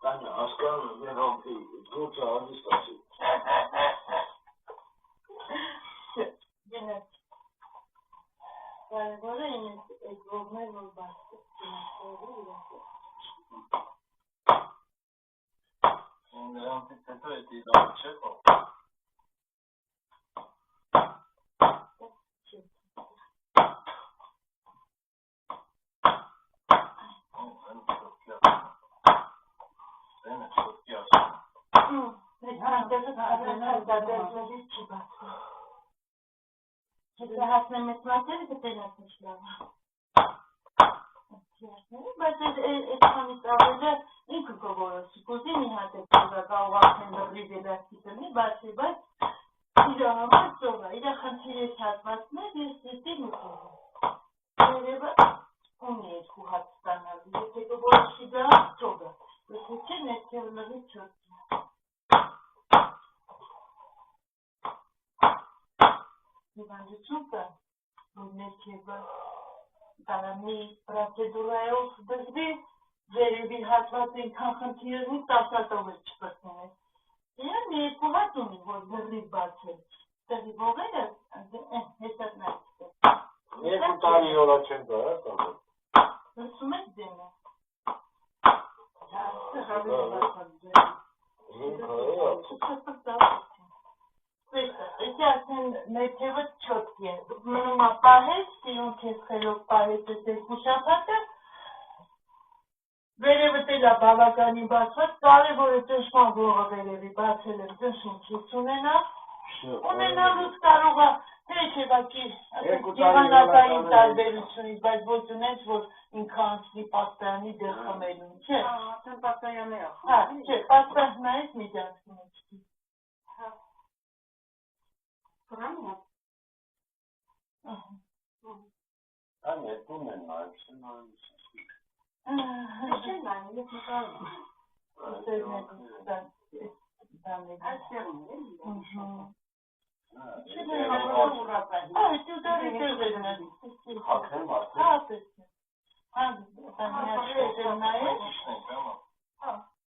Tanya, aslan ne rampi, kurta hangi stasi? Cennet. Yani böyle yine ekrovme yol bastı. Şimdi rampi teto ettiği zaman çek o. Rahatne mesmatları da denetmişler. Բայց այդքանից ավելի ինքը կորոշի, կուզի մի հատ է կողակեն բրի դելասիտնի, բայց իր համար ծովը, իր խնդիրի հատվածներ ես դիտին ու ծովը։ Երևը ունի երկու հատ ստանալ, եթե կորոշի դա ծովը, եթե չէ ներքևնովի չորտի։ Եվանջություն կա, որ ներքևը Տարամի պրոցեդուրայով դժվի, վերևի հատվածը ինքան խնդիրնի տասատով էլ չպրտնես։ Եվ մի երկու հատ ունի, որ դրի բաց է, տեղի ողերը հետարնայց է։ Երկու տարի յոլա չեն դա, լսում եք դենը։ Եթե ասեն ներքևը չոտքի է, մնում ապահես, սիրուն կեզ խերով պահես ես երկու շապատը, վերևը տելա բավականի բացված, կարևոր է ճնշման գողը վերևի բացել եմ ճնշում չես ունենալուց կարող է թե չևակի եղանակային տարբերությունից, բայց ոչ ունես, որ ինքը անցնի պաստայանի դեր խմելուն, չէ։ Ասեն պաստայանի է խմել։ Հա, չէ, պաստայնայից մի դանցում էչքի։ Կրամի հատ։ Այն հետում են նայվ, շեն նայվ Չեն նայվ, ես նկարում Հակեմ